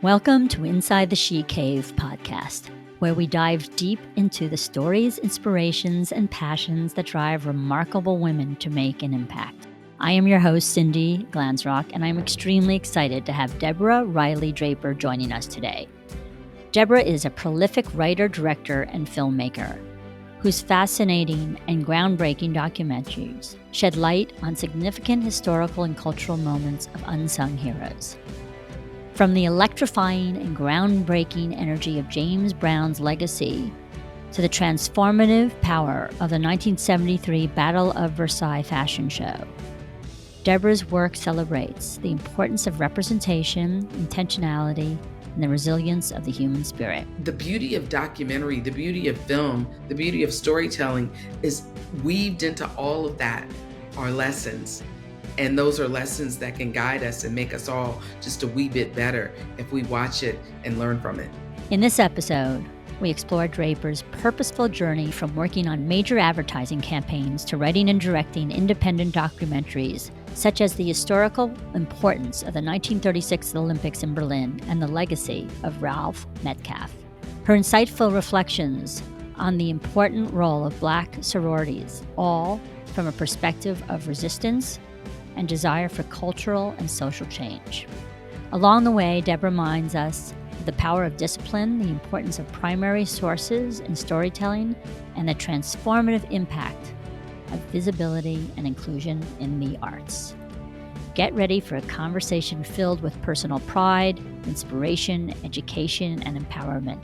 Welcome to Inside the She Cave podcast, where we dive deep into the stories, inspirations, and passions that drive remarkable women to make an impact. I am your host, Cindy Glanzrock, and I'm extremely excited to have Deborah Riley Draper joining us today. Deborah is a prolific writer, director, and filmmaker whose fascinating and groundbreaking documentaries shed light on significant historical and cultural moments of unsung heroes. From the electrifying and groundbreaking energy of James Brown's legacy to the transformative power of the 1973 Battle of Versailles fashion show, Deborah's work celebrates the importance of representation, intentionality, and the resilience of the human spirit. The beauty of documentary, the beauty of film, the beauty of storytelling is weaved into all of that are lessons. And those are lessons that can guide us and make us all just a wee bit better if we watch it and learn from it. In this episode, we explore Draper's purposeful journey from working on major advertising campaigns to writing and directing independent documentaries, such as the historical importance of the 1936 Olympics in Berlin and the legacy of Ralph Metcalfe. Her insightful reflections on the important role of Black sororities, all from a perspective of resistance and desire for cultural and social change. Along the way, Deborah reminds us of the power of discipline, the importance of primary sources in storytelling, and the transformative impact of visibility and inclusion in the arts. Get ready for a conversation filled with personal pride, inspiration, education, and empowerment.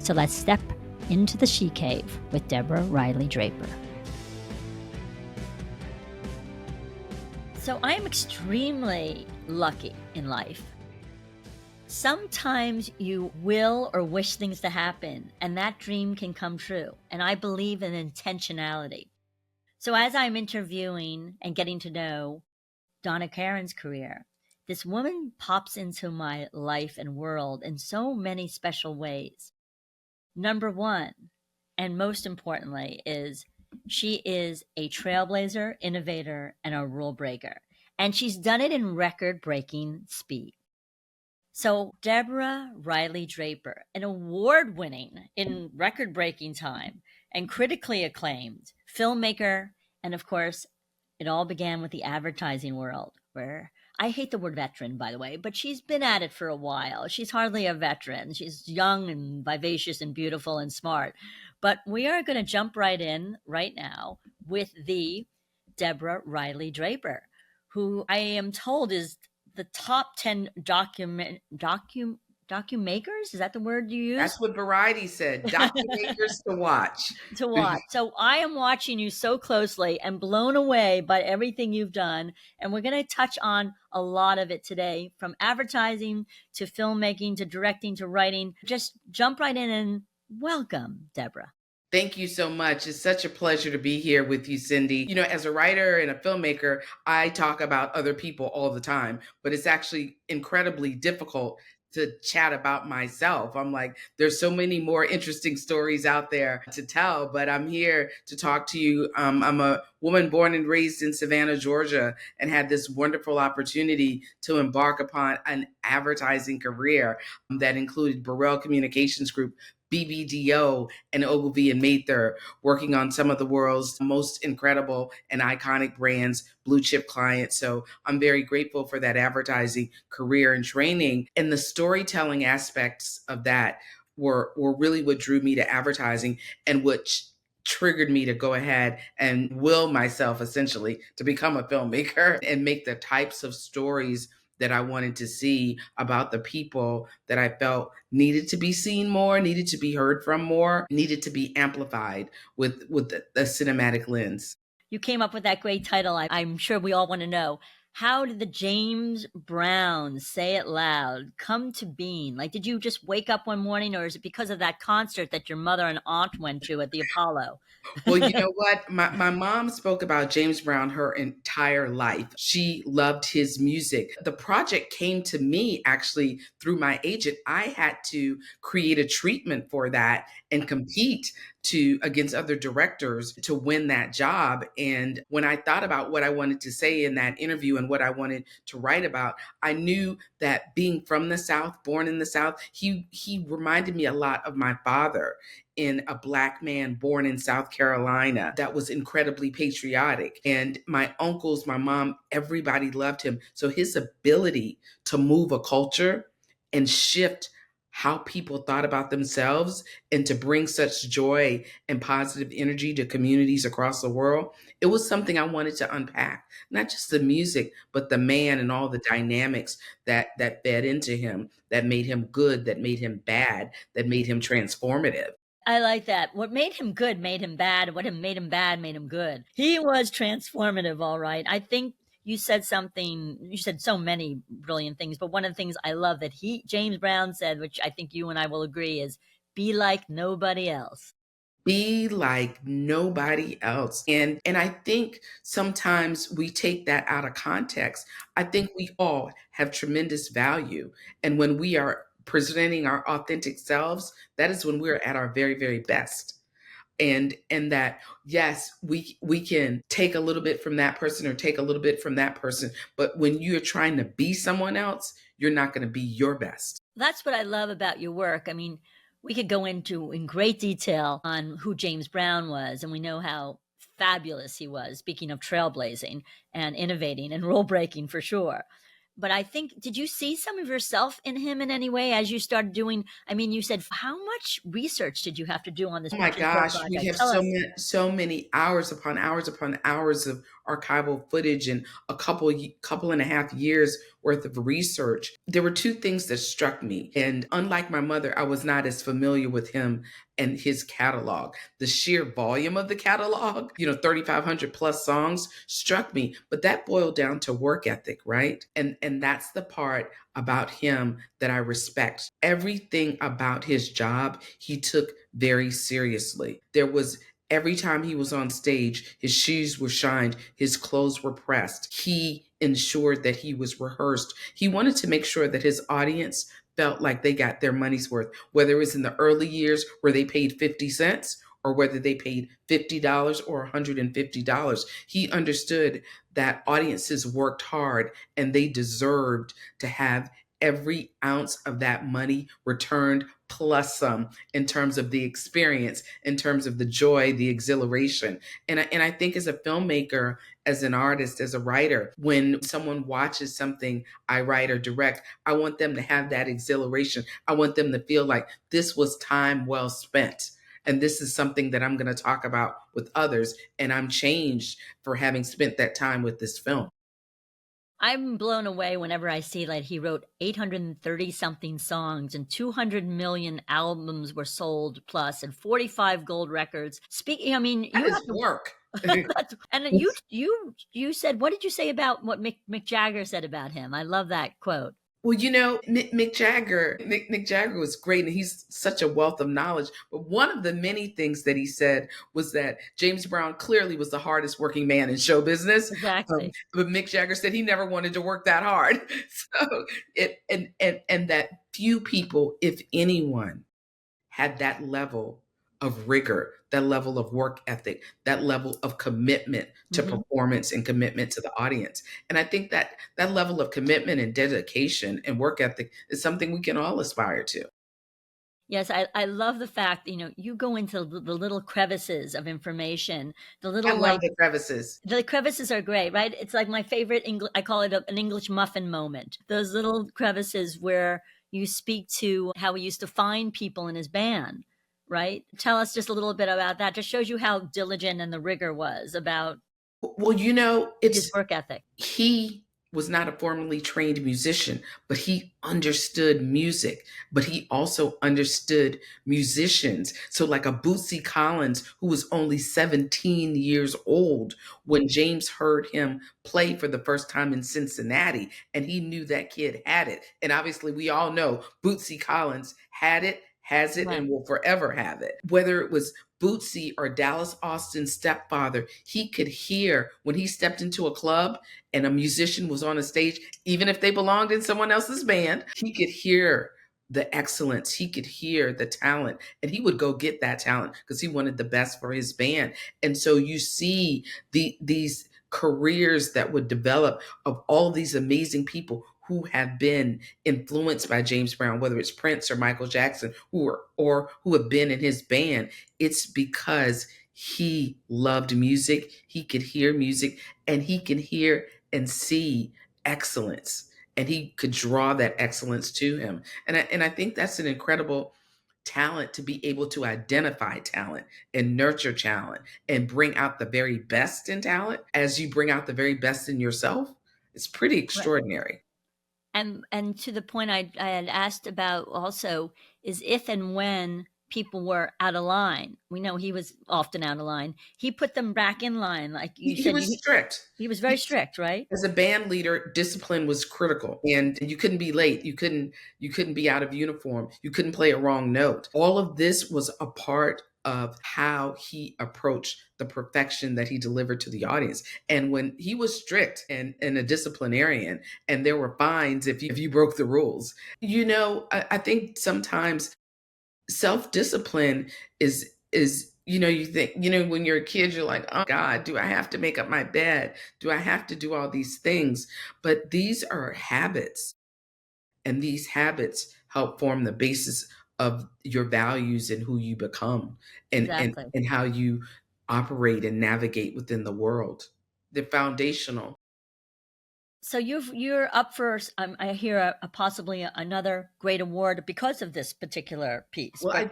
So let's step into the She Cave with Deborah Riley Draper. So I am extremely lucky in life. Sometimes you will or wish things to happen, and that dream can come true. And I believe in intentionality. So as I'm interviewing and getting to know Donna Karan's career, this woman pops into my life and world in so many special ways. Number one, and most importantly, is she is a trailblazer, innovator, and a rule breaker. And she's done it in record-breaking speed. So Deborah Riley Draper, an award-winning in record-breaking time and critically acclaimed filmmaker, and of course, it all began with the advertising world, where I hate the word veteran, by the way, but she's been at it for a while. She's hardly a veteran. She's young and vivacious and beautiful and smart. But we are going to jump right in right now with the Deborah Riley Draper, who I am told is the top 10 documakers. Is that the word you use? That's what Variety said. Documakers to watch. To watch. So I am watching you so closely and blown away by everything you've done. And we're going to touch on a lot of it today, from advertising to filmmaking to directing to writing. Just jump right in and welcome, Deborah. Thank you so much. It's such a pleasure to be here with you, Cindy. You know, as a writer and a filmmaker, I talk about other people all the time, but it's actually incredibly difficult to chat about myself. I'm like, there's so many more interesting stories out there to tell, but I'm here to talk to you. I'm a woman born and raised in Savannah, Georgia, and had this wonderful opportunity to embark upon an advertising career that included Burrell Communications Group, BBDO, and Ogilvy and Mather, working on some of the world's most incredible and iconic brands, blue chip clients. So I'm very grateful for that advertising career and training. And the storytelling aspects of that were really what drew me to advertising and which triggered me to go ahead and will myself essentially to become a filmmaker and make the types of stories that I wanted to see about the people that I felt needed to be seen more, needed to be heard from more, needed to be amplified with the cinematic lens. You came up with that great title. I'm sure we all want to know. How did the James Brown Say It Loud come to being? Like, did you just wake up one morning, or is it because of that concert that your mother and aunt went to at the Apollo? Well, you know what? My mom spoke about James Brown her entire life. She loved his music. The project came to me actually through my agent. I had to create a treatment for that and compete against other directors to win that job. And when I thought about what I wanted to say in that interview and what I wanted to write about, I knew that being from the South, born in the South, he reminded me a lot of my father, in a Black man born in South Carolina that was incredibly patriotic. And my uncles, my mom, everybody loved him. So his ability to move a culture and shift how people thought about themselves and to bring such joy and positive energy to communities across the world, it was something I wanted to unpack. Not just the music, but the man and all the dynamics that fed into him, that made him good, that made him bad, that made him transformative. I like that. What made him good made him bad. What made him bad made him good. He was transformative, all right. I think you said something, you said so many brilliant things, but one of the things I love that James Brown said, which I think you and I will agree, is be like nobody else. Be like nobody else. And I think sometimes we take that out of context. I think we all have tremendous value. And when we are presenting our authentic selves, that is when we're at our very, very best. And that, yes, we can take a little bit from that person or take a little bit from that person. But when you're trying to be someone else, you're not going to be your best. That's what I love about your work. I mean, we could go into in great detail on who James Brown was, and we know how fabulous he was, speaking of trailblazing and innovating and rule breaking for sure. But I think, did you see some of yourself in him in any way as you started doing? I mean, you said, how much research did you have to do on this? Oh my gosh, we have so many hours upon hours upon hours of archival footage and a couple and a half years worth of research. There were two things that struck me. And unlike my mother, I was not as familiar with him and his catalog. The sheer volume of the catalog, 3,500 plus songs, struck me. But that boiled down to work ethic, right? And that's the part about him that I respect. Everything about his job, he took very seriously. Every time he was on stage, his shoes were shined, his clothes were pressed. He ensured that he was rehearsed. He wanted to make sure that his audience felt like they got their money's worth, whether it was in the early years where they paid 50 cents or whether they paid $50 or $150. He understood that audiences worked hard and they deserved to have every ounce of that money returned plus some in terms of the experience, in terms of the joy, the exhilaration. And I think as a filmmaker, as an artist, as a writer, when someone watches something I write or direct, I want them to have that exhilaration. I want them to feel like this was time well spent. And this is something that I'm going to talk about with others. And I'm changed for having spent that time with this film. I'm blown away whenever I see like he wrote 830 something songs and 200 million albums were sold plus and 45 gold records. Speaking, I mean, that is work. And you said, what did you say about what Mick Jagger said about him? I love that quote. Well, Mick Jagger was great, and he's such a wealth of knowledge. But one of the many things that he said was that James Brown clearly was the hardest working man in show business. Exactly. But Mick Jagger said he never wanted to work that hard. So and that few people, if anyone, had that level of rigor, that level of work ethic, that level of commitment to performance and commitment to the audience. And I think that that level of commitment and dedication and work ethic is something we can all aspire to. Yes, I love the fact, you go into the little crevices of information, I love the crevices. The crevices are great, right? It's like my favorite I call it an English muffin moment. Those little crevices where you speak to how he used to find people in his band, right? Tell us just a little bit about that. Just shows you how diligent and the rigor was about his work ethic. He was not a formally trained musician, but he understood music, but he also understood musicians. So like a Bootsy Collins, who was only 17 years old when James heard him play for the first time in Cincinnati, and he knew that kid had it. And obviously we all know Bootsy Collins had it, has it, and will forever have it. Whether it was Bootsy or Dallas Austin's stepfather, he could hear when he stepped into a club and a musician was on a stage, even if they belonged in someone else's band, he could hear the excellence. He could hear the talent, and he would go get that talent because he wanted the best for his band. And so you see these careers that would develop of all these amazing people who have been influenced by James Brown, whether it's Prince or Michael Jackson, or who have been in his band. It's because he loved music, he could hear music, and he can hear and see excellence, and he could draw that excellence to him. And I think that's an incredible talent, to be able to identify talent and nurture talent and bring out the very best in talent as you bring out the very best in yourself. It's pretty extraordinary. And to the point I had asked about also is if and when people were out of line. We know he was often out of line. He put them back in line, like you He said. was strict. He was very strict, right? As a band leader, discipline was critical, and you couldn't be late. You couldn't be out of uniform. You couldn't play a wrong note. All of this was a part of how he approached the perfection that he delivered to the audience. And when he was strict and a disciplinarian, and there were fines if you broke the rules, I think sometimes self-discipline is you think, when you're a kid, you're like, oh God, do I have to make up my bed? Do I have to do all these things? But these are habits, and these habits help form the basis of your values and who you become, and Exactly. and how you operate and navigate within the world. They're foundational. So you're up for I hear possibly another great award because of this particular piece. Well,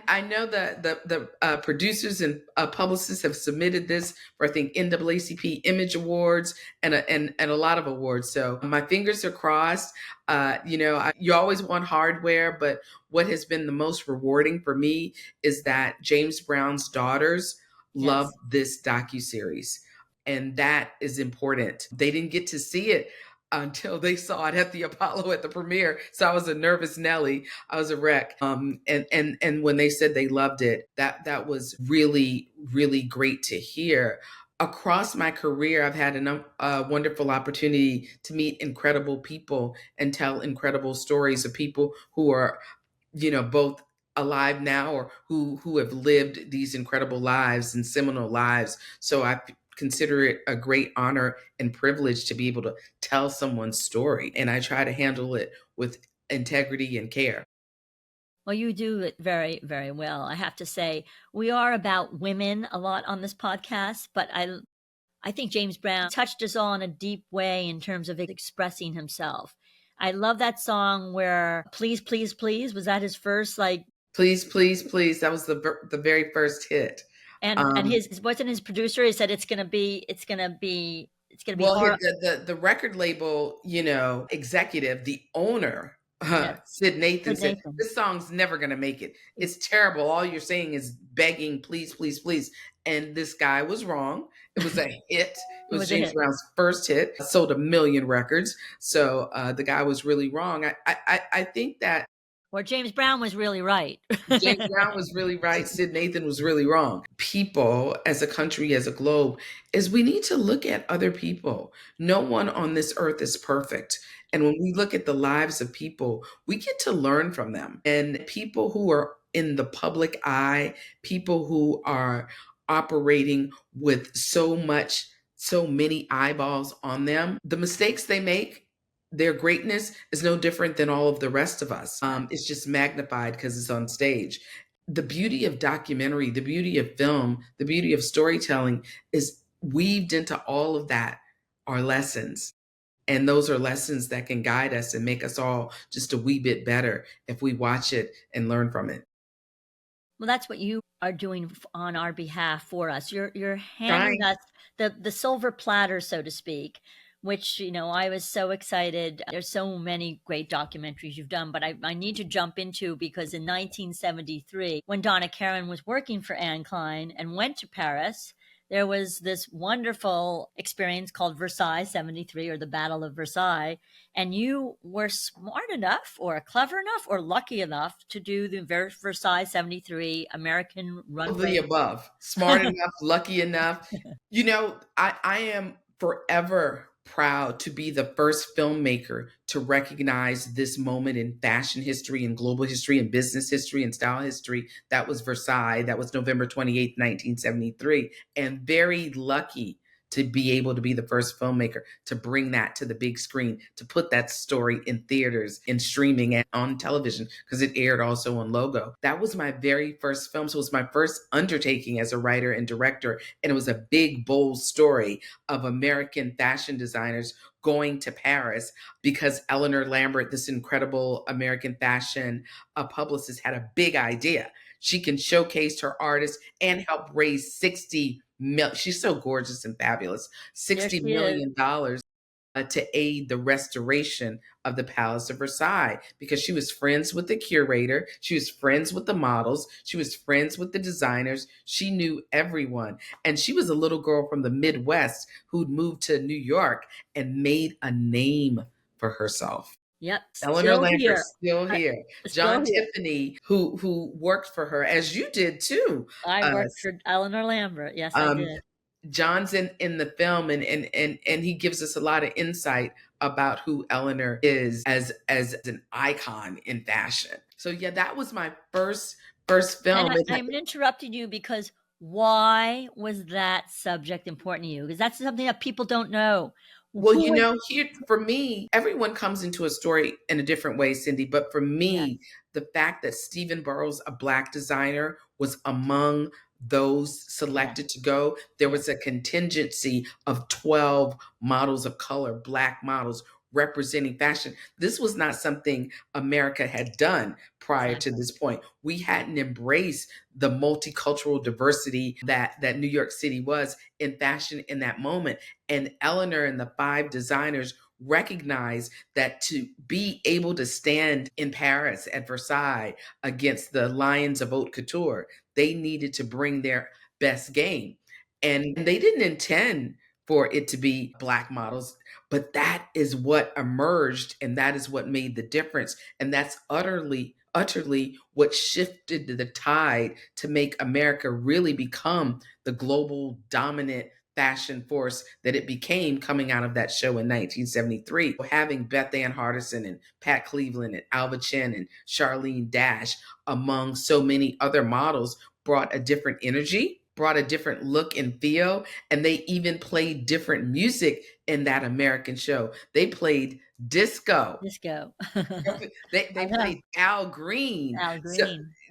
I know that the producers and publicists have submitted this for, I think, NAACP Image Awards and a lot of awards. So my fingers are crossed. You always want hardware, but what has been the most rewarding for me is that James Brown's daughters love this docuseries, and that is important. They didn't get to see it until they saw it at the Apollo at the premiere. So I was a nervous Nelly. I was a wreck. And when they said they loved it, that was really, really great to hear. Across my career, I've had a wonderful opportunity to meet incredible people and tell incredible stories of people who are, both alive now or who have lived these incredible lives and seminal lives. So I consider it a great honor and privilege to be able to tell someone's story. And I try to handle it with integrity and care. Well, you do it very, very well. I have to say, we are about women a lot on this podcast, but I think James Brown touched us all in a deep way in terms of expressing himself. I love that song where Please, Please, Please, was that his first Please, Please, Please. That was the very first hit. And his wasn't his producer. He said it's gonna be well, hard. the record label, executive, the owner, Sid Nathan said, this song's never gonna make it. It's terrible. All you're saying is begging, please, please, please. And this guy was wrong. It was a hit. It was James Brown's first hit. Sold 1 million records. So the guy was really wrong. I think that. Or James Brown was really right. James Brown was really right. Sid Nathan was really wrong. People, as a country, as a globe, is we need to look at other people. No one on this earth is perfect. And when we look at the lives of people, we get to learn from them. And people who are in the public eye, people who are operating with so many eyeballs on them, the mistakes they make, their greatness is no different than all of the rest of us. It's just magnified because it's on stage. The beauty of documentary, the beauty of film, the beauty of storytelling is weaved into all of that are lessons. And those are lessons that can guide us and make us all just a wee bit better if we watch it and learn from it. Well, that's what you are doing on our behalf for us. You're handing us the silver platter, so to speak, which, I was so excited. There's so many great documentaries you've done, but I need to jump into because in 1973, when Donna Karan was working for Anne Klein and went to Paris, there was this wonderful experience called Versailles 73 or the Battle of Versailles. And you were smart enough or clever enough or lucky enough to do the Versailles 73 American runway. All of the above. Smart enough, lucky enough. I am forever proud to be the first filmmaker to recognize this moment in fashion history and global history and business history and style history. That was Versailles. That was November 28th, 1973. And very lucky to be able to be the first filmmaker to bring that to the big screen, to put that story in theaters, in streaming, and on television, because it aired also on Logo. That was my very first film. So it was my first undertaking as a writer and director. And it was a big, bold story of American fashion designers going to Paris because Eleanor Lambert, this incredible American fashion publicist, had a big idea. She can showcase her artists and help raise she's so gorgeous and fabulous, $60 million to aid the restoration of the Palace of Versailles, because she was friends with the curator, she was friends with the models, she was friends with the designers, she knew everyone. And she was a little girl from the Midwest who'd moved to New York and made a name for herself. Yep. Eleanor Lambert, still here. John here. Tiffany, who worked for her, as you did too. I worked for Eleanor Lambert. Yes, I did. John's in the film, and he gives us a lot of insight about who Eleanor is as an icon in fashion. So yeah, that was my first film. And I'm interrupting you because why was that subject important to you? Because that's something that people don't know. Well, here for me, everyone comes into a story in a different way, Cindy. But for me, the fact that Stephen Burrows, a Black designer, was among those selected to go, there was a contingency of 12 models of color, Black models representing fashion. This was not something America had done prior to this point. We hadn't embraced the multicultural diversity that New York City was in fashion in that moment. And Eleanor and the 5 designers recognized that to be able to stand in Paris at Versailles against the lions of haute couture, they needed to bring their best game. And they didn't intend for it to be Black models, but that is what emerged, and that is what made the difference. And that's utterly what shifted the tide to make America really become the global dominant fashion force that it became coming out of that show in 1973. Having Beth Ann Hardison and Pat Cleveland and Alva Chen and Charlene Dash among so many other models brought a different energy, brought a different look and feel, and they even played different music in that American show. They played disco. They played Al Green.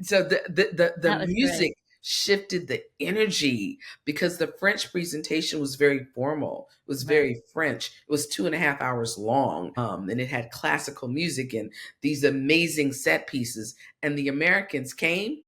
So the music shifted the energy, because the French presentation was very formal. It was very French. It was 2.5 hours long, and it had classical music and these amazing set pieces. And the Americans came.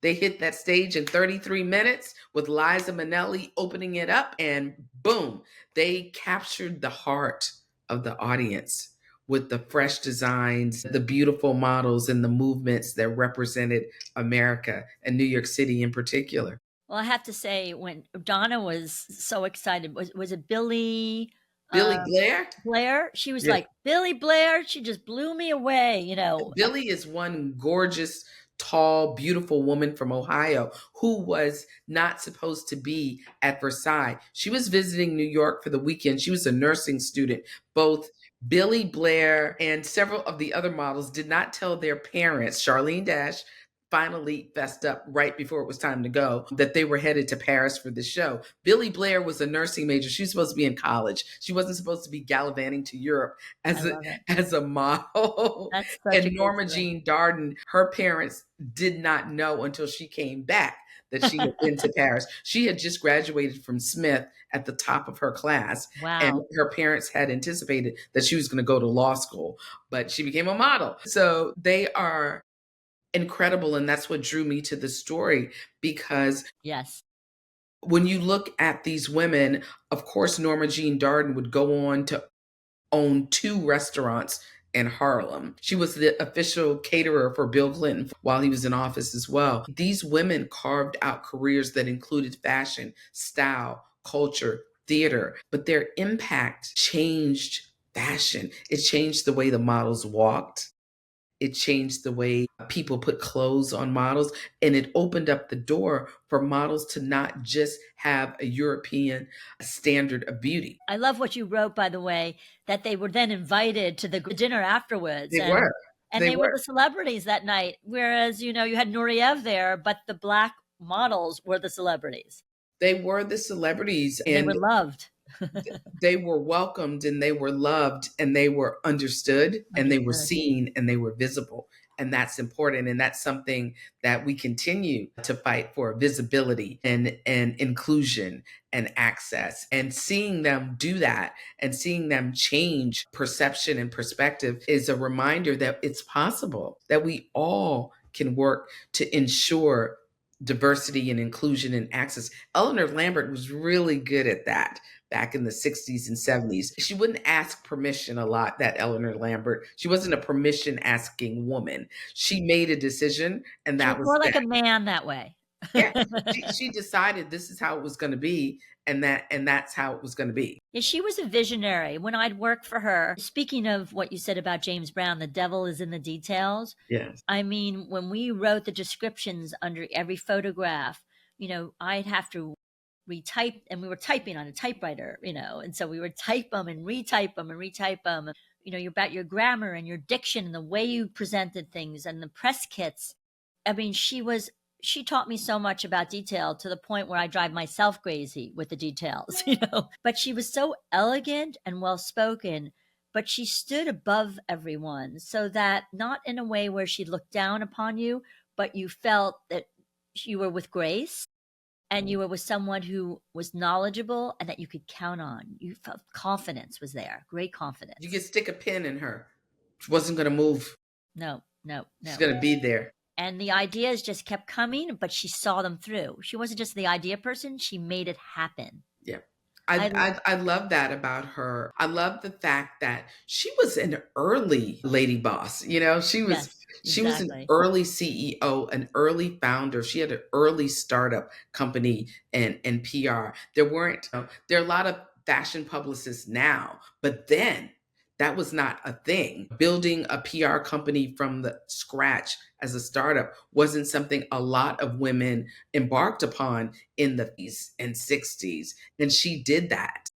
They hit that stage in 33 minutes with Liza Minnelli opening it up, and boom, they captured the heart of the audience with the fresh designs, the beautiful models, and the movements that represented America and New York City in particular. Well, I have to say, when Donna was so excited, was it Billy Blair? Blair? She was like, Billy Blair, she just blew me away, Billy is one gorgeous, tall, beautiful woman from Ohio who was not supposed to be at Versailles. She was visiting New York for the weekend. She was a nursing student. Both Billy Blair and several of the other models did not tell their parents. Charlene Dash finally fessed up right before it was time to go that they were headed to Paris for the show. Billy Blair was a nursing major. She was supposed to be in college. She wasn't supposed to be gallivanting to Europe as a model. And Norma Jean Darden, her parents did not know until she came back that she had been to Paris. She had just graduated from Smith at the top of her class. Wow. And her parents had anticipated that she was going to go to law school, but she became a model. So they are incredible. And that's what drew me to the story, because when you look at these women, of course, Norma Jean Darden would go on to own 2 restaurants in Harlem. She was the official caterer for Bill Clinton while he was in office as well. These women carved out careers that included fashion, style, culture, theater, but their impact changed fashion. It changed the way the models walked. It changed the way people put clothes on models, and it opened up the door for models to not just have a European standard of beauty. I love what you wrote, by the way, that they were then invited to the dinner afterwards, They were. and They they were were. the celebrities that night, whereas, you know, you had Nureyev there, but the Black models were the celebrities. They were the celebrities, They were and loved. they were welcomed, and they were loved, and they were understood, and they were Understood. seen, and they were visible. And that's important. And that's something that we continue to fight for: visibility and inclusion and access. And seeing them do that and seeing them change perception and perspective is a reminder that it's possible, that we all can work to ensure diversity and inclusion and access. Eleanor Lambert was really good at that back in the 60s and 70s. She wouldn't ask permission a lot, that Eleanor Lambert. She wasn't a permission asking woman. She made a decision, and She that was was more like that. a man that way. Yeah. She decided this is how it was going to be, and that's how it was going to be. Yeah, she was a visionary. When I'd work for her, speaking of what you said about James Brown, the devil is in the details. Yes. I mean, when we wrote the descriptions under every photograph, you know, I'd have to retype, and we were typing on a typewriter, you know, and so we would type them and retype them and retype them. You know, about your grammar and your diction and the way you presented things and the press kits. I mean, she taught me so much about detail, to the point where I drive myself crazy with the details, you know. But she was so elegant and well spoken, but she stood above everyone, so that not in a way where she looked down upon you, but you felt that you were with grace, and you were with someone who was knowledgeable and that you could count on. You felt confidence was there, great confidence. You could stick a pin in her. She wasn't going to move. No. She's going to be there. And the ideas just kept coming, but she saw them through. She wasn't just the idea person, she made it happen. Yeah. I love that about her. I love the fact that she was an early lady boss. You know, she was an early CEO, an early founder. She had an early startup company and PR. There are a lot of fashion publicists now, but then that was not a thing. Building a PR company from the scratch as a startup wasn't something a lot of women embarked upon in the 50s and 60s. And she did that.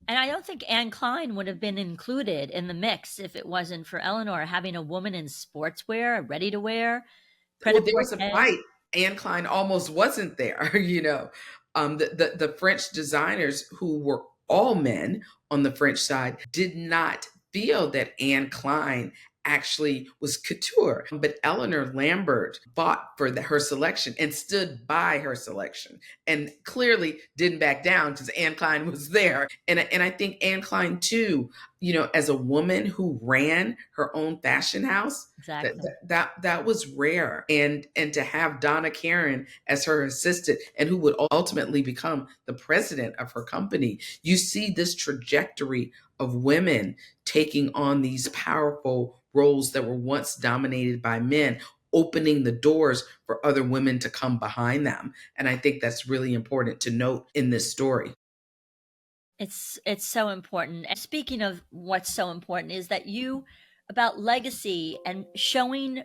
And I don't think Anne Klein would have been included in the mix if it wasn't for Eleanor having a woman in sportswear, ready to wear. Well, there was a fight. Anne Klein almost wasn't there, you know. The French designers, who were all men on the French side, did not feel that Anne Klein actually was couture. But Eleanor Lambert fought for her selection and stood by her selection, and clearly didn't back down because Anne Klein was there. And I think Anne Klein too, you know, as a woman who ran her own fashion house, exactly. that was rare. And to have Donna Karan as her assistant, and who would ultimately become the president of her company, you see this trajectory of women taking on these powerful roles that were once dominated by men, opening the doors for other women to come behind them. And I think that's really important to note in this story. It's so important. And speaking of what's so important, is that about legacy and showing,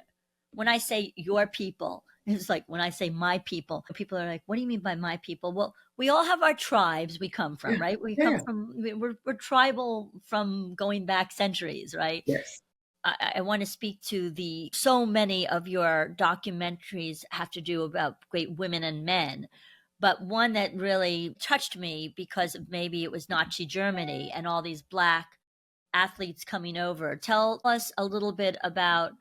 when I say your people, it's like when I say my people are like, what do you mean by my people? Well, we all have our tribes we come from, right? We're tribal from going back centuries, right? Yes. I want to speak to so many of your documentaries have to do about great women and men, but one that really touched me, because of maybe it was Nazi Germany and all these Black athletes coming over. Tell us a little bit about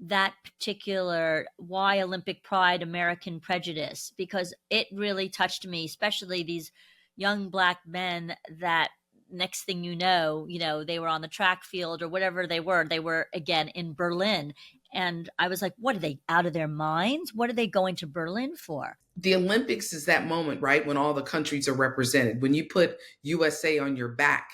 that particular Why Olympic Pride, American Prejudice, because it really touched me, especially these young Black men that next thing you know, they were on the track field or whatever they were again in Berlin. And I was like, what are they, out of their minds? What are they going to Berlin for? The Olympics is that moment, right? When all the countries are represented. When you put USA on your back,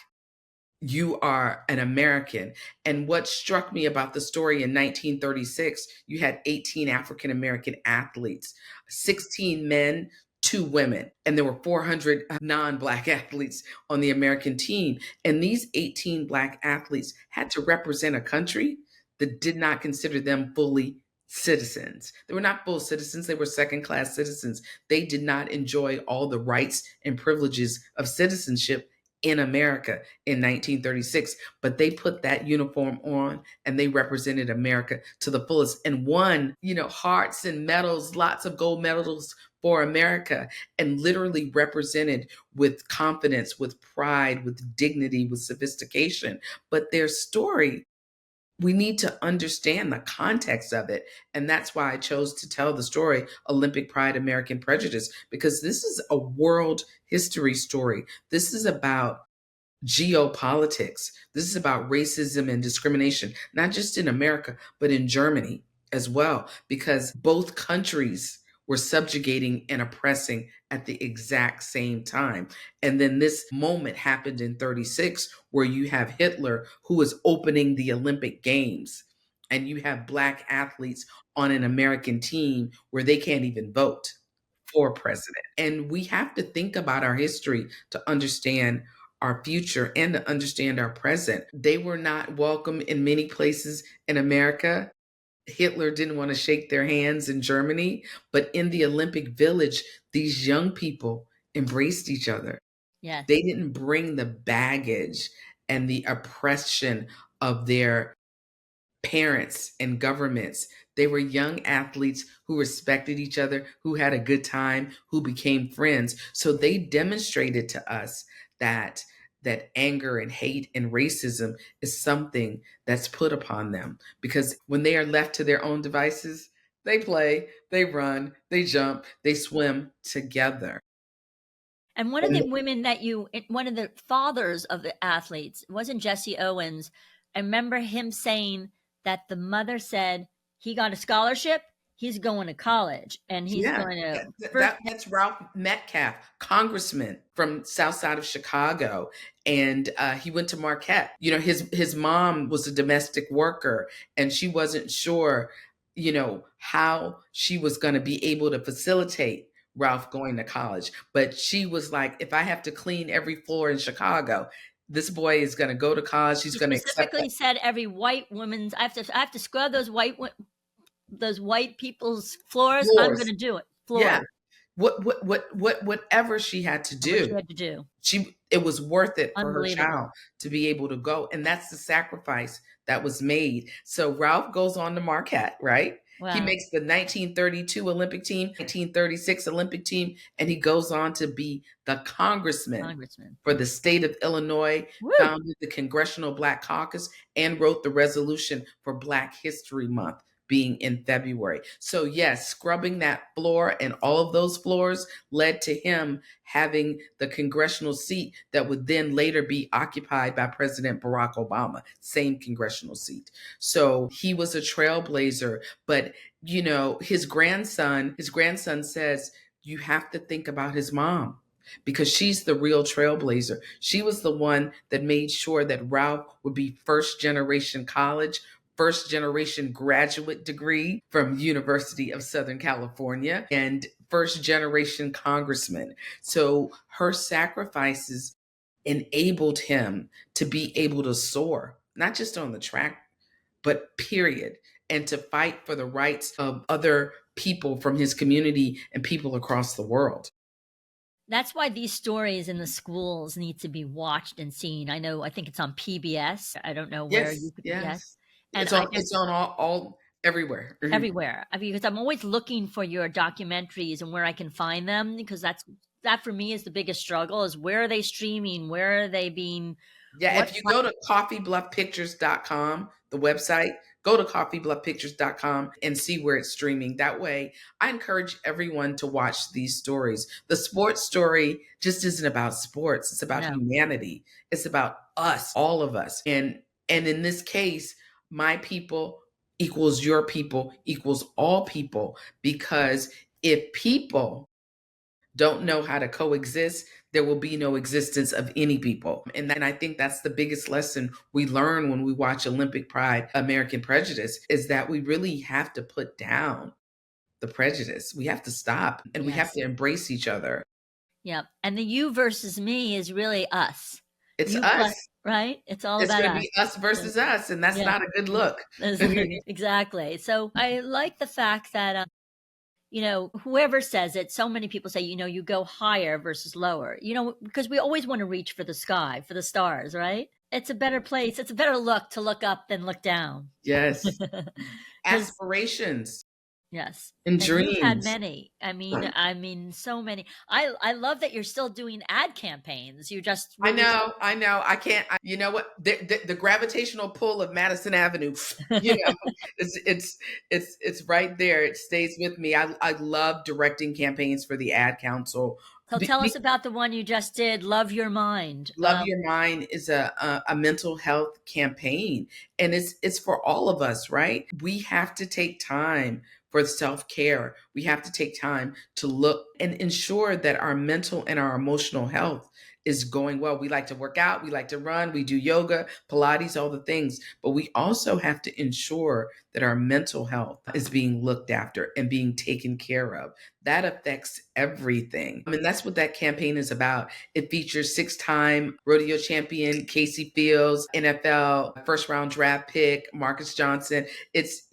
you are an American. And what struck me about the story, in 1936, you had 18 African American athletes, 16 men, 2 women, and there were 400 non-Black athletes on the American team. And these 18 Black athletes had to represent a country that did not consider them fully citizens. They were not full citizens, they were second-class citizens. They did not enjoy all the rights and privileges of citizenship in America in 1936, but they put that uniform on and they represented America to the fullest and won, hearts and medals, lots of gold medals for America, and literally represented with confidence, with pride, with dignity, with sophistication. But their story, we need to understand the context of it. And that's why I chose to tell the story, Olympic Pride, American Prejudice, because this is a world history story. This is about geopolitics. This is about racism and discrimination, not just in America, but in Germany as well, because both countries were subjugating and oppressing at the exact same time. And then this moment happened in 36, where you have Hitler, who is opening the Olympic Games, and you have Black athletes on an American team where they can't even vote for president. And we have to think about our history to understand our future and to understand our present. They were not welcome in many places in America. Hitler didn't want to shake their hands in Germany, but in the Olympic Village, these young people embraced each other. Yes. They didn't bring the baggage and the oppression of their parents and governments. They were young athletes who respected each other, who had a good time, who became friends. So they demonstrated to us that anger and hate and racism is something that's put upon them, because when they are left to their own devices, they play, they run, they jump, they swim together. And one of the women one of the fathers of the athletes, it wasn't Jesse Owens. I remember him saying that the mother said he got a scholarship, he's going to college, and he's going to. That's Ralph Metcalfe, congressman from South Side of Chicago, and he went to Marquette. His mom was a domestic worker, and she wasn't sure, how she was going to be able to facilitate Ralph going to college. But she was like, if I have to clean every floor in Chicago, this boy is going to go to college. He's going to specifically said every white woman's. I have to scrub those white people's floors. I'm going to do it. Floors. Yeah. Whatever she had to do. It was worth it for her child to be able to go. And that's the sacrifice that was made. So Ralph goes on to Marquette, right? Wow. He makes the 1932 Olympic team, 1936 Olympic team, and he goes on to be the congressman for the state of Illinois, founded the Congressional Black Caucus, and wrote the resolution for Black History Month being in February. So yes, scrubbing that floor and all of those floors led to him having the congressional seat that would then later be occupied by President Barack Obama, same congressional seat. So he was a trailblazer, but his grandson says, you have to think about his mom, because she's the real trailblazer. She was the one that made sure that Ralph would be first generation college, first generation graduate degree from University of Southern California, and first generation congressman. So her sacrifices enabled him to be able to soar, not just on the track, but period, and to fight for the rights of other people from his community and people across the world. That's why these stories in the schools need to be watched and seen. I think it's on PBS. I don't know where you could. Yes. And it's on all everywhere. Everywhere. Because I'm always looking for your documentaries and where I can find them, because that for me is the biggest struggle, is where are they streaming? Where are they being? Yeah, if you go to coffeebluffpictures.com, the website, go to coffeebluffpictures.com and see where it's streaming. That way, I encourage everyone to watch these stories. The sports story just isn't about sports. It's about humanity. It's about us, all of us. And in this case, my people equals your people equals all people, because if people don't know how to coexist, there will be no existence of any people. And I think that's the biggest lesson we learn when we watch Olympic Pride, American Prejudice, is that we really have to put down the prejudice. We have to stop, and we have to embrace each other. Yeah. And the you versus me is really us. It's us. right? It's all It's about going to us. be us versus us, and that's Yeah. not a good look. Exactly. So I like the fact that, whoever says it, so many people say, you go higher versus lower, because we always want to reach for the sky, for the stars, right? It's a better place. It's a better look to look up than look down. Yes. Because Aspirations yes. and And you've had dreams. many. I mean, so many. I love that you're still doing ad campaigns. You just I released. know, I know. I can't. You know what? The gravitational pull of Madison Avenue. You know, it's right there. It stays with me. I love directing campaigns for the ad council. So tell us about the one you just did, Love Your Mind. Love Your Mind is a mental health campaign, and it's for all of us, right? We have to take time for self-care. We have to take time to look and ensure that our mental and our emotional health is going well. We like to work out, we like to run, we do yoga, Pilates, all the things, but we also have to ensure that our mental health is being looked after and being taken care of. That affects everything. I mean, that's what that campaign is about. It features 6-time rodeo champion Casey Fields, NFL first round draft pick Marcus Johnson. It's,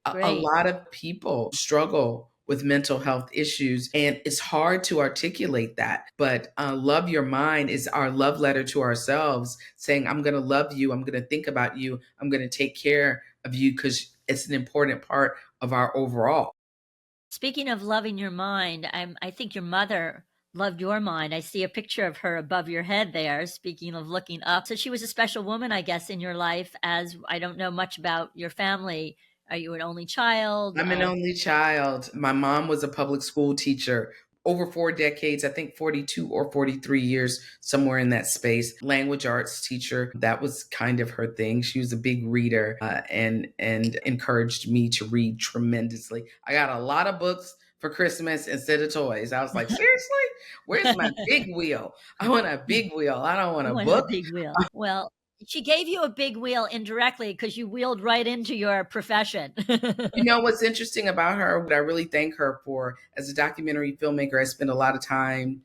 a Great. lot of people struggle with mental health issues, and it's hard to articulate that. But Love Your Mind is our love letter to ourselves, saying, I'm going to love you. I'm going to think about you. I'm going to take care of you because it's an important part of our overall. Speaking of loving your mind, I think your mother loved your mind. I see a picture of her above your head there, speaking of looking up. So she was a special woman, I guess, in your life, as I don't know much about your family. Are you an only child? I'm an only child. My mom was a public school teacher over 4 decades, I think 42 or 43 years, somewhere in that space. Language arts teacher. That was kind of her thing. She was a big reader and encouraged me to read tremendously. I got a lot of books for Christmas instead of toys. I was like, seriously? Where's my big wheel? I want a big wheel. I don't want a Wanted a book. big wheel. Well, she gave you a big wheel indirectly because you wheeled right into your profession. You know what's interesting about her, what I really thank her for as a documentary filmmaker, I spent a lot of time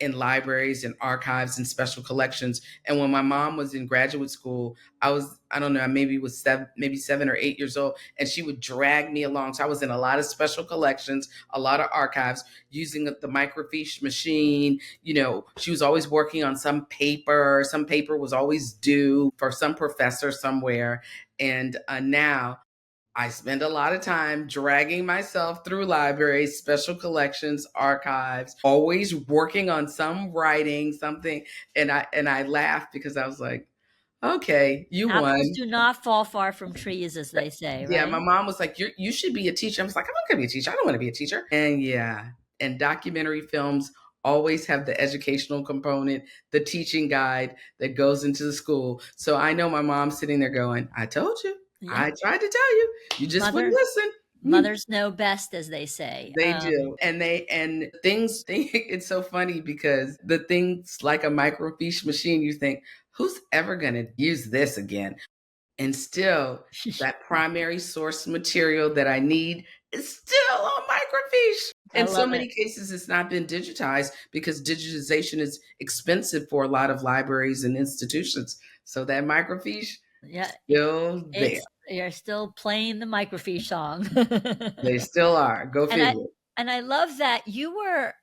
in libraries and archives and special collections. And when my mom was in graduate school, I don't know, I maybe was maybe 7 or 8 years old, and she would drag me along. So I was in a lot of special collections, a lot of archives using the microfiche machine. She was always working on some paper. Some paper was always due for some professor somewhere. And now I spend a lot of time dragging myself through libraries, special collections, archives, always working on some writing, something. And I laughed because I was like, okay, you Apples won. do not fall far from trees, as they say, Yeah, my right? mom was like, you should be a teacher. I was like, I'm not gonna be a teacher. I don't want to be a teacher. And yeah, and documentary films always have the educational component, the teaching guide that goes into the school. So I know my mom sitting there going, I told you. Yeah. I tried to tell you. You just wouldn't listen. Mothers know best, as they say. They do. And it's so funny because the things like a microfiche machine, you think, who's ever going to use this again? And still, that primary source material that I need is still on microfiche. I In so love many it. cases, it's not been digitized because digitization is expensive for a lot of libraries and institutions. So that microfiche, Yeah, still there. you're still playing the microfiche song. They still are. Go And I figure. and I love that you were,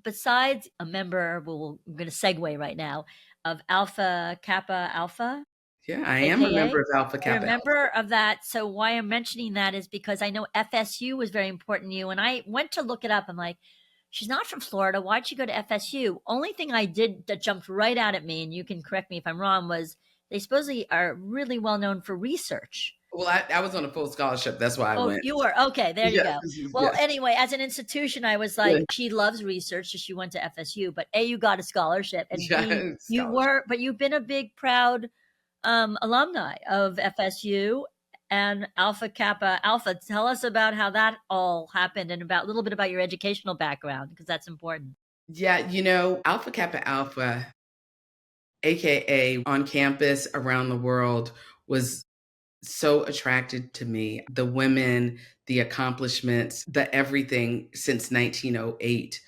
besides a member, we're gonna segue right now, of Alpha Kappa Alpha, Yeah, I am a AKA? member of Alpha You're a Kappa Alpha. member of that. So why I'm mentioning that is because I know FSU was very important to you, and I went to look it up. I'm like, she's not from Florida. Why'd she go to FSU? Only thing I did that jumped right out at me, and you can correct me if I'm wrong, was they supposedly are really well known for research. Well, I was on a full scholarship. That's why I Oh, went. you were? Okay, there you Yes, go. Well, yes. anyway, as an institution, I was Yeah, like, she loves research, so she went to FSU. But A, you got a scholarship, and B, yeah, you scholarship. were, but you've been a big, proud alumni of FSU and Alpha Kappa Alpha. Tell us about how that all happened and about a little bit about your educational background, because that's important. Yeah, Alpha Kappa Alpha, aka on campus around the world, was so attracted to me. The women, the accomplishments, the everything since 1908.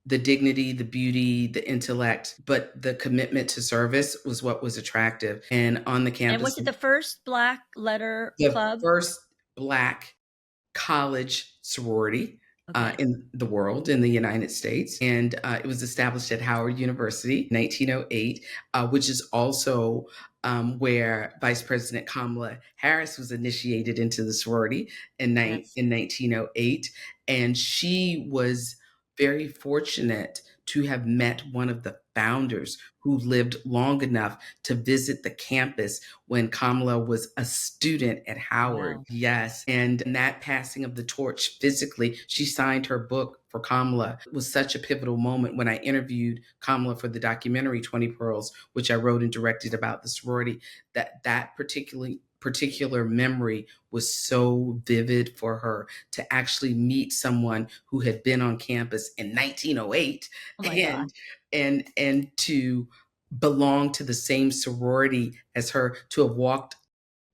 the dignity, the beauty, the intellect, but the commitment to service was what was attractive. And on the And campus, was it the first Black letter the club? first Black college sorority Okay. in the world, in the United States. And it was established at Howard University in 1908, which is also where Vice President Kamala Harris was initiated into the sorority Yes. in 1908. And she was very fortunate to have met one of the founders who lived long enough to visit the campus when Kamala was a student at Howard. Wow. Yes. And that passing of the torch physically, she signed her book for Kamala. It was such a pivotal moment when I interviewed Kamala for the documentary 20 Pearls, which I wrote and directed about the sorority, that particular memory was so vivid for her to actually meet someone who had been on campus in 1908 Oh my God. and to belong to the same sorority as her, to have walked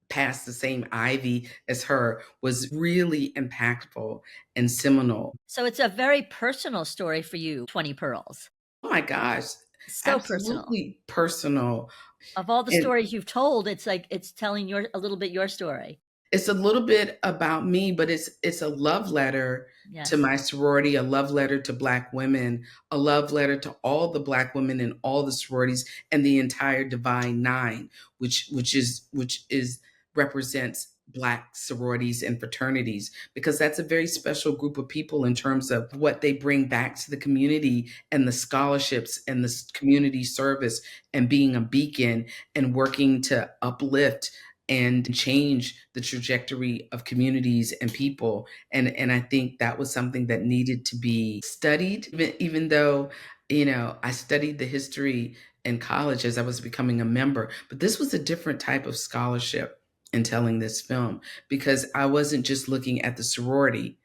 past the same ivy as her, was really impactful and seminal. So it's a very personal story for you, 20 Pearls. Oh my gosh, So personal. absolutely personal. Of all the And stories you've told, it's like it's telling a little bit your story. it's a little bit about me, but it's a love letter to Yes. my sorority, a love letter to Black women, a love letter to all the Black women in all the sororities and the entire Divine Nine, which is represents Black sororities and fraternities, because that's a very special group of people in terms of what they bring back to the community and the scholarships and the community service and being a beacon and working to uplift and change the trajectory of communities and people. And I think that was something that needed to be studied, even though, I studied the history in college as I was becoming a member. But this was a different type of scholarship in telling this film, because I wasn't just looking at the sorority.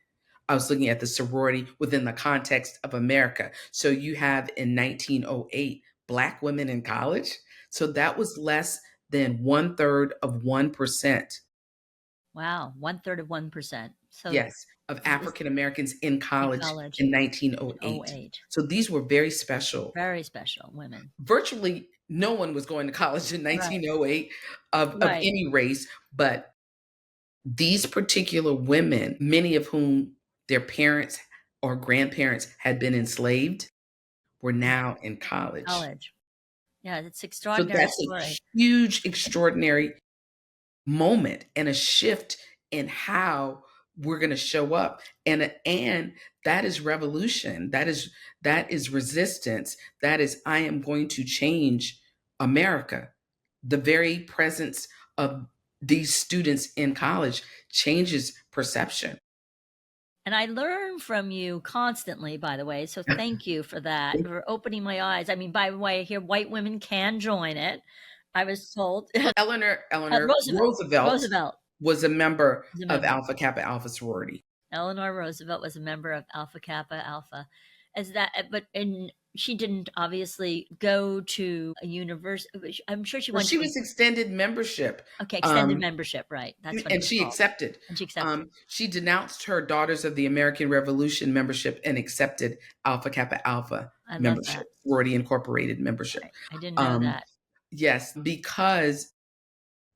I was looking at the sorority within the context of America. So you have in 1908 Black women in college. So that was less than 1/3 of 1%. Wow. 1/3 of 1%. So Yes, of is African Americans in in college college in in 1908. '08. So these were very special. Very special women. Virtually no one was going to college in Right. 1908 of Right. any race, but these particular women, many of whom their parents or grandparents had been enslaved, were now in college. College. Yeah, it's So extraordinary that's a story. huge, extraordinary moment and a shift in how we're going to show up, and that is revolution, that is resistance, that is, I am going to change America. The very presence of these students in college changes perception. And I learn from you constantly, by the way. So thank you for that, for opening my eyes. I mean, by the way, here white women can join it. I was told Eleanor Roosevelt. Roosevelt Roosevelt was a member was a of member. Alpha Kappa Alpha sorority. Eleanor Roosevelt was a member of Alpha Kappa Alpha. As that, but and she didn't obviously go to a university. I'm sure she Well, went she to was extended membership. okay, extended Um, membership, right? That's what it and was she called. accepted. And she accepted. She denounced her Daughters of the American Revolution membership and accepted Alpha Kappa Alpha I love membership, that. sorority incorporated membership. I didn't know Um, that. yes, because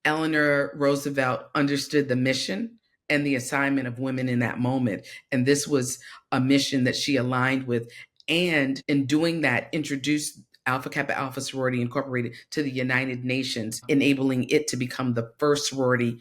Eleanor Roosevelt understood the mission and the assignment of women in that moment. And this was a mission that she aligned with. And in doing that, introduced Alpha Kappa Alpha Sorority Incorporated to the United Nations, enabling it to become the first sorority,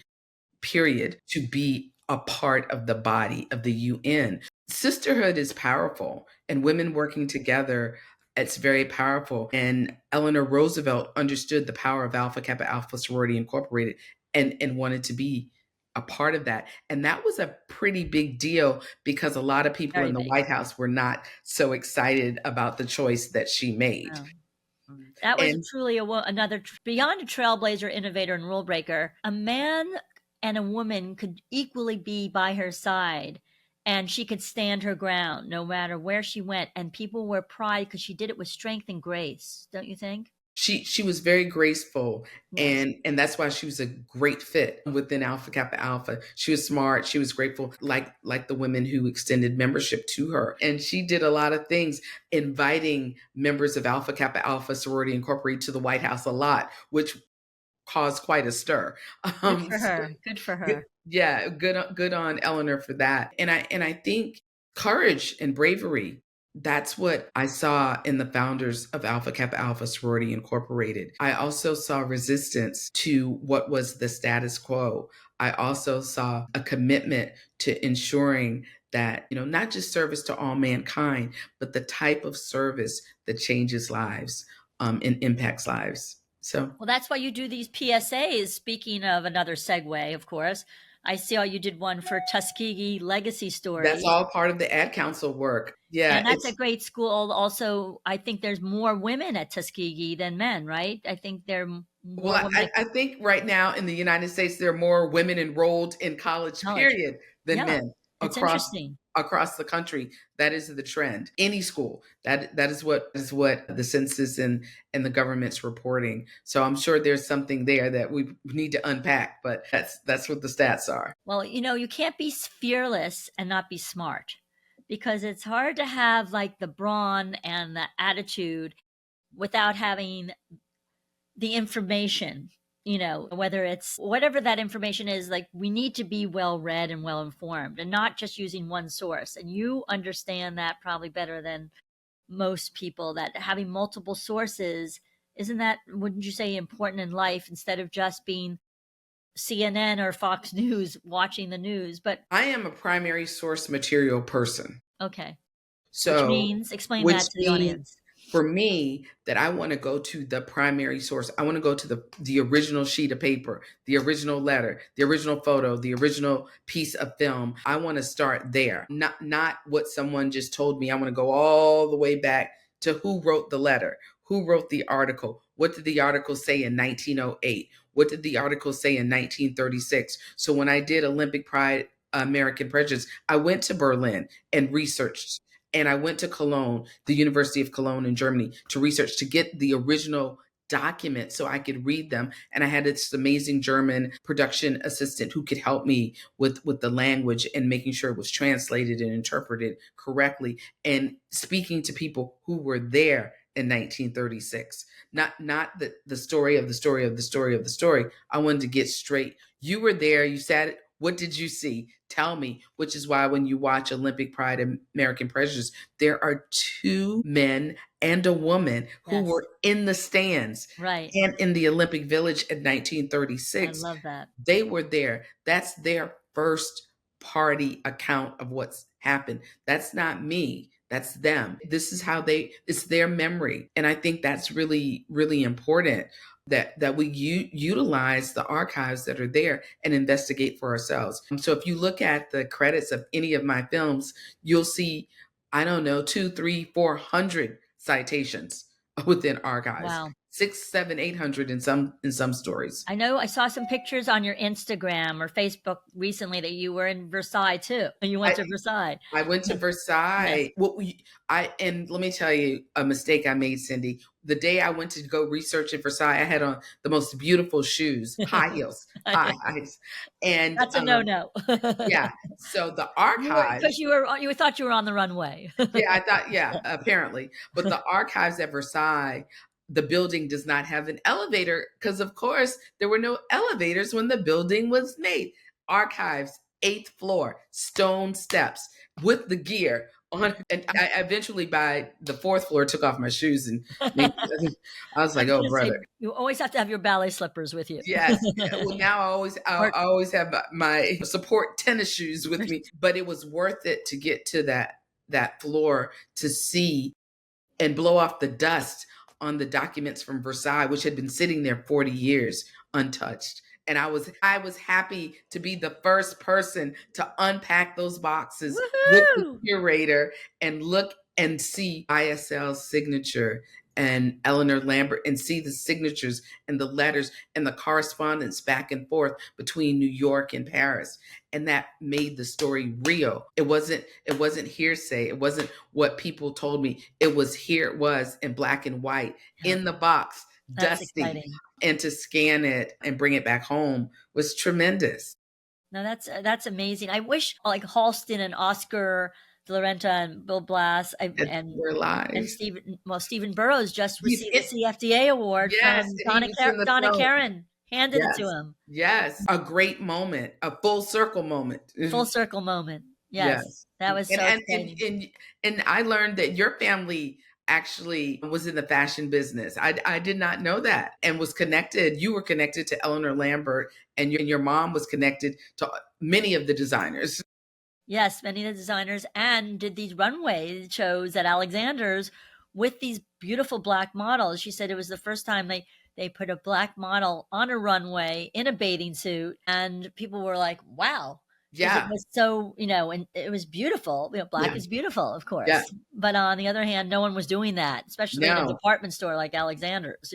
period, to be a part of the body of the UN. Sisterhood is powerful, and women working together, it's very powerful. And Eleanor Roosevelt understood the power of Alpha Kappa Alpha Sorority Incorporated and wanted to be a part of that. And that was a pretty big deal because a lot of people Very in the big. White House were not so excited about the choice that she made. No. That was And truly another beyond a trailblazer, innovator, and rule breaker. A man and a woman could equally be by her side, and she could stand her ground no matter where she went. And people were pride because she did it with strength and grace. Don't you think? She was very graceful, Yes. and that's why she was a great fit within Alpha Kappa Alpha. She was smart, she was grateful, like the women who extended membership to her. And she did a lot of things, inviting members of Alpha Kappa Alpha Sorority Incorporated to the White House a lot, which caused quite a stir. Good for So her. Good for good, her. yeah, good on Eleanor for that. And I think courage and bravery, that's what I saw in the founders of Alpha Kappa Alpha Sorority Incorporated. I also saw resistance to what was the status quo. I also saw a commitment to ensuring that, not just service to all mankind, but the type of service that changes lives, and impacts lives. So Well, that's why you do these PSAs. Speaking of another segue, of course, I saw you did one for Tuskegee Legacy that's Stories. all part of the ad council work. Yeah, And that's a great school. Also, I think there's more women at Tuskegee than men, right? I think there are well, more women I, at I think right now in the United States there are more women enrolled in college, college. period, than Yeah, men it's across interesting. across the country. That is the trend. Any school. That is what the census and the government's reporting. So I'm sure there's something there that we need to unpack, but that's what the stats are. Well, you can't be fearless and not be smart because it's hard to have like the brawn and the attitude without having the information, whether it's whatever that information is. Like, we need to be well read and well informed and not just using one source. And you understand that probably better than most people, that having multiple sources, isn't that, wouldn't you say, important in life, instead of just being CNN or Fox News watching the news? But I am a primary source material person. okay, which So, means, explain which that to the means audience. for me that I want to go to the primary source. I want to go to the original sheet of paper, the original letter, the original photo, the original piece of film. I want to start there. Not what someone just told me. I want to go all the way back to who wrote the letter, who wrote the article, what did the article say in 1908? What did the article say in 1936? So when I did Olympic Pride American Prejudice, I went to Berlin and researched, and I went to Cologne, the University of Cologne in Germany, to research, to get the original documents so I could read them. And I had this amazing German production assistant who could help me with the language and making sure it was translated and interpreted correctly, and speaking to people who were there in 1936. Not the story of the story of the story of the story. I wanted to get straight. You were there, you sat, what did you see? Tell me. Which is why when you watch Olympic Pride and American Prejudice, there are two men and a woman who Yes, were in the stands right. and in the Olympic Village in I 1936. love that. They were there. That's their first party account of what's happened. That's not me. That's them. This is how it's their memory. And I think that's really, really important that we utilize the archives that are there and investigate for ourselves. So if you look at the credits of any of my films, you'll see, I don't know, 2, 3, 400 citations within archives. Wow. 6, 7, 800 in some stories. I know I saw some pictures on your Instagram or Facebook recently that you were in Versailles too. You went I, to Versailles. I went to Yes. Versailles. And let me tell you a mistake I made, Cindy. The day I went to go research at Versailles, I had on the most beautiful shoes, high heels, high highs, and That's a no-no. yeah. So the You were, because archives, you thought you were on the runway. yeah, I thought, yeah, apparently, but the archives at Versailles, the building does not have an elevator because, of course, there were no elevators when the building was made. Archives, 8th floor, stone steps with the gear on. And I eventually, by the 4th floor, took off my shoes and made, I was I like, was oh, going to say, brother. you always have to have your ballet slippers with you. Yes. Well, now I Or, always have my support tennis shoes with me, but it was worth it to get to that floor to see and blow off the dust on the documents from Versailles, which had been sitting there 40 years untouched. And I was happy to be the first person to unpack those boxes with the woohoo! curator and look and see ISL's signature and Eleanor Lambert, and see the signatures and the letters and the correspondence back and forth between New York and Paris. And that made the story real. It wasn't hearsay. It wasn't what people told me. It was, here it was in black and white Yeah. in the box That's dusty. exciting. And to scan it and bring it back home was tremendous. No, that's amazing. I wish like Halston and Oscar De La Renta and Bill Blass And we're live. and Stephen Burrows just He's received the CFDA award Yes, from and he was in the Donna film. Karan handed it to Yes. him. Yes, a great moment, a full circle moment. Full circle moment. Yes. Yes. That was so exciting. And I learned that your family actually was in the fashion business. I did not know that, and was connected. You were connected to Eleanor Lambert, and your mom was connected to many of the designers. Yes, many of the designers, and did these runway shows at Alexander's with these beautiful Black models. She said it was the first time they put a Black model on a runway in a bathing suit, and people were like, wow. Yeah. It was so, and it was beautiful. Black is beautiful, of course. Yeah. But on the other hand, no one was doing that, especially in a department store like Alexander's,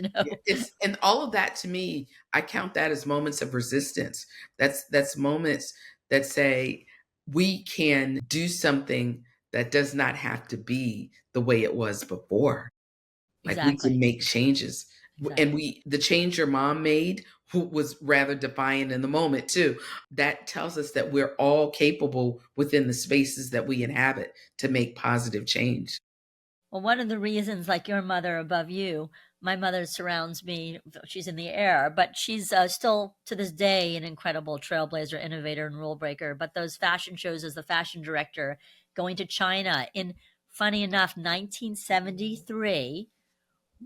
And all of that, to me, I count that as moments of resistance. That's moments that say we can do something that does not have to be the way it was before. Like we can make changes. Exactly. And the change your mom made, who was rather defiant in the moment too, that tells us that we're all capable within the spaces that we inhabit to make positive change. Well, one of the reasons, like your mother above you, my mother surrounds me. She's in the air, but she's still to this day an incredible trailblazer, innovator, and rule breaker. But those fashion shows as the fashion director, going to China in, funny enough, 1973,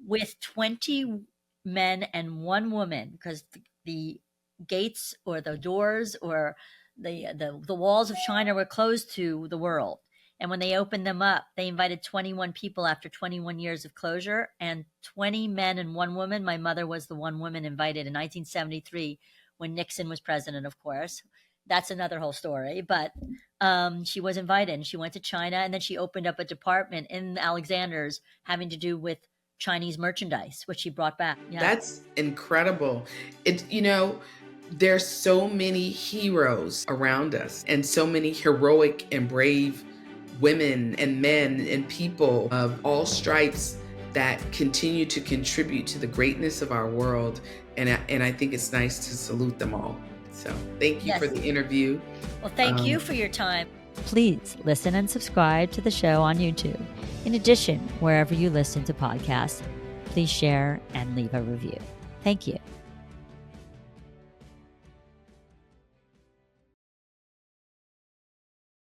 with 20 men and one woman, because the gates or the doors or the walls of China were closed to the world. And when they opened them up, they invited 21 people after 21 years of closure, and 20 men and one woman. My mother was the one woman invited in 1973 when Nixon was president, of course. That's another whole story. But she was invited, and she went to China, and then she opened up a department in Alexander's having to do with Chinese merchandise, which she brought back. Yeah. That's incredible. There's so many heroes around us, and so many heroic and brave women and men and people of all stripes that continue to contribute to the greatness of our world. And I think it's nice to salute them all. So thank you for the interview. Well, thank you for your time. Please listen and subscribe to the show on YouTube. In addition, wherever you listen to podcasts, please share and leave a review. Thank you.